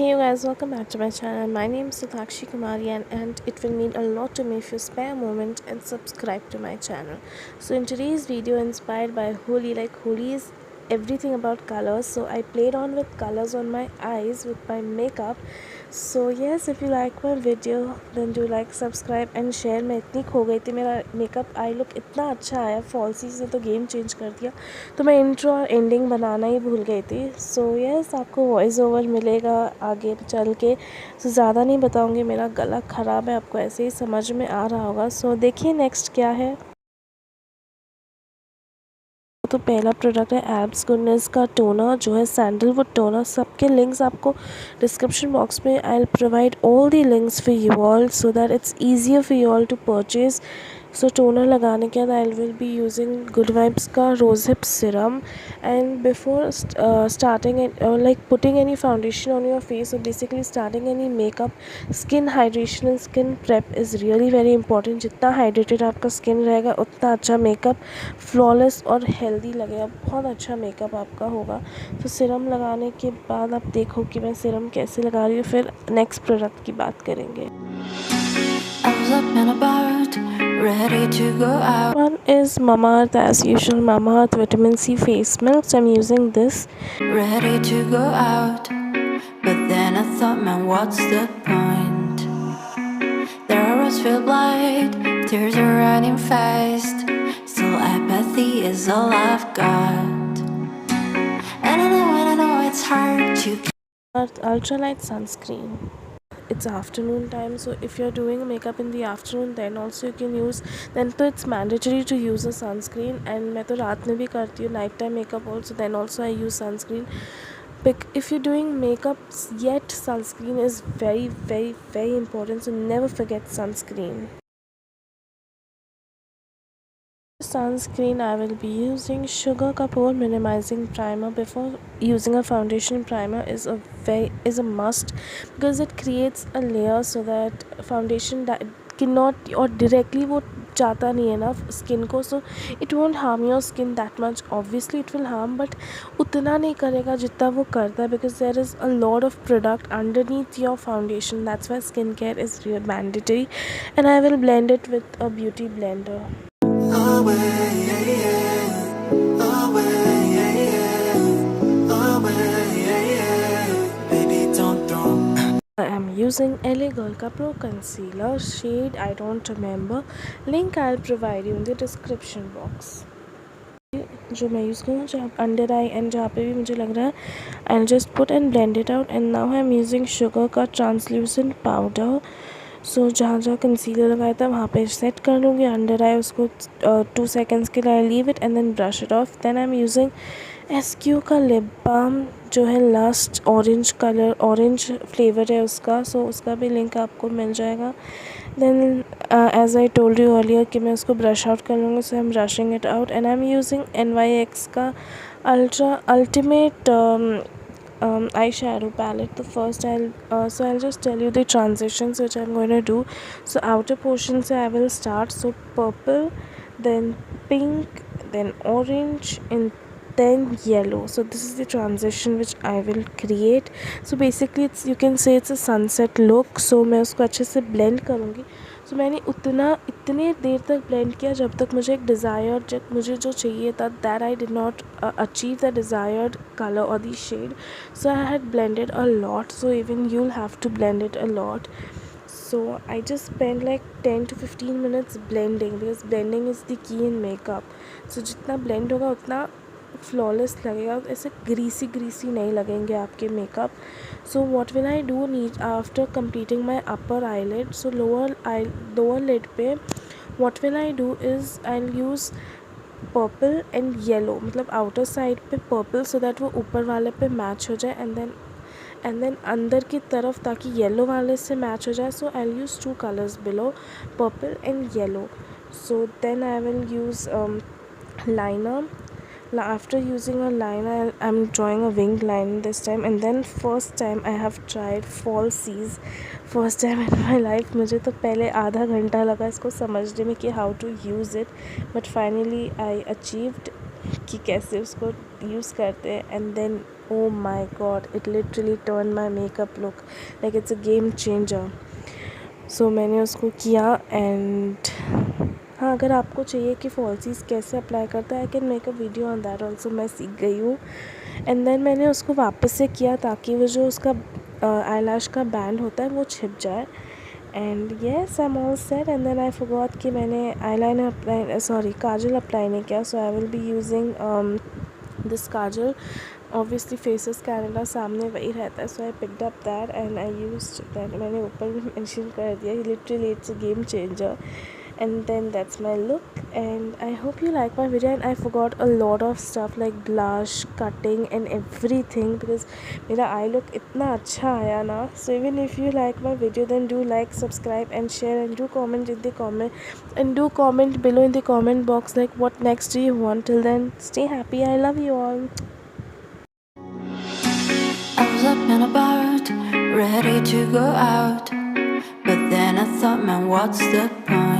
Hey you guys, welcome back to my channel. My name is Satakashi Kumari and it will mean a lot to me if you spare a moment and subscribe to my channel. So in today's video, inspired by Holi, Holi is everything about colors, so I played on with colors on my eyes with my makeup. So yes, if you like my video then do like, subscribe and share. मैं इतनी खो गई थी, मेरा makeup I look इतना अच्छा आया, falsies से तो गेम चेंज कर दिया, तो मैं इंट्रो और एंडिंग बनाना ही भूल गई थी. सो यस, आपको वॉइस ओवर मिलेगा आगे चल के. सो ज़्यादा नहीं बताऊँगी, मेरा गला ख़राब है, आपको ऐसे ही समझ में आ रहा होगा. सो देखिए नेक्स्ट क्या है. तो पहला प्रोडक्ट है एल्प्स गुडनेस का टोनर, जो है सैंडलवुड टोनर. सबके लिंक्स आपको डिस्क्रिप्शन बॉक्स में I will provide all the links for you all so that it's easier for you all to purchase. So toner लगाने के बाद I will be using Good Vibes का rose hip serum. And before starting like putting any foundation on your face, और basically starting any makeup, skin hydration and skin prep is really very important. जितना hydrated आपका skin रहेगा उतना अच्छा makeup flawless और healthy लगेगा, बहुत अच्छा मेकअप आपका होगा. तो सिरम लगाने के बाद आप देखो कि मैं सिरम कैसे लगा रही हूँ, फिर नेक्स्ट प्रोडक्ट की बात करेंगे. Ready to go out. One is Mamaearth, as usual, Mamaearth Vitamin C Face Milk. So I'm using this. Ready to go out, but then I thought, man, what's the point? Their arrows feel blind, tears are running fast. Still apathy is all I've got. And I know it's hard to. Ultralight sunscreen. It's afternoon time, so if you're doing makeup in the afternoon then also you can use, then तो it's mandatory to use a sunscreen. and मैं तो रात में भी करती हूँ night time makeup also, then also I use sunscreen. If you're doing makeup yet, sunscreen is very important, so never forget sunscreen. Sunscreen I will be using Sugar का Pore minimizing primer. Before using a foundation, primer is a must because it creates a layer so that foundation that cannot or directly वो जाता नहीं है ना skin को, so it won't harm your skin that much. Obviously it will harm, but उतना नहीं करेगा जितना वो करता है, because there is a lot of product underneath your foundation. That's why skincare is real mandatory. And I will blend it with a beauty blender. I am using LA Girl का Pro Concealer, shade I don't remember, link I'll provide you in the description box. जो मैं use करूँ जहाँ under I and जहाँ पे भी मुझे लग रहा है, I'll just put and blend it out. And now I'm using Sugar का translucent powder. सो जहाँ जहाँ कंसीलर लगाया था वहाँ पे सेट कर लूँगी. अंडर आई उसको 2 सेकेंड्स के लिए leave it and then brush it off. Then I am using SQ का लिप बाम, जो है last orange colour, orange flavour है उसका. सो उसका भी लिंक आपको मिल जाएगा. Then as I told you earlier कि मैं उसको ब्रश आउट कर लूँगी, so I am brushing it out. And I am using NYX का ultimate eyeshadow palette. The first I'll just tell you the transitions which I'm going to do. So outer portion se I will start. So purple, then pink, then orange, and then yellow. So this is the transition which I will create. So basically it's, you can say it's a sunset look. So मैं उसको अच्छे से blend करूँगी. सो मैंने इतने देर तक blend किया जब तक मुझे एक डिज़ायर, जब मुझे जो चाहिए था, that I did not achieve the desired colour और the shade. So I had blended a lot. So even you will have to blend it a lot. So I just spend like 10 to 15 minutes blending, because blending is the key in makeup. सो जितना blend होगा उतना flawless लगेगा, ऐसे greasy नहीं लगेंगे आपके makeup. So what will I do after completing my upper eyelid. So lower lid पे what will I do is I will use purple and yellow, मतलब आउटर साइड पे पर्पल सो दैट वो ऊपर वाले पे मैच हो जाए, and then अंदर की तरफ ताकि येलो वाले से मैच हो जाए. So I will use 2 colors below, purple and yellow. So then I will use liner. After using a liner, I'm drawing a winged line this time. And then first time I have tried falsies. First time in my life. मुझे तो पहले आधा घंटा लगा इसको समझने में कि how to use it, but finally I achieved कि कैसे उसको यूज़ करते हैं. And then oh my god, it literally turned my makeup look like it's a game changer. सो मैंने उसको किया एंड हाँ, अगर आपको चाहिए कि फॉल्सीज कैसे अप्लाई करता है, I can make a video on that also, मैं सीख गई हूँ. एंड देन मैंने उसको वापस से किया ताकि वो जो उसका आईलैश का बैंड होता है वो छिप जाए. And yes, I am all set. And then I forgot कि मैंने आईलाइनर अप्लाई, सॉरी, काजल अप्लाई नहीं किया. So I will be using this kajal. Obviously Faces Canada सामने वही रहता है, so I picked up that and I used that. मैंने ऊपर भी मेंशन कर दिया, literally it's a game changer. And then that's my look, and I hope you like my video. And I forgot a lot of stuff like blush, cutting and everything because मेरा eye look इतना अच्छा आया ना. So even if you like my video, then do like, subscribe and share, and do comment in the comment below in the comment box like what next do you want. Till then, stay happy. I love you all. I was up and about, ready to go out, but then I thought, man, what's the point?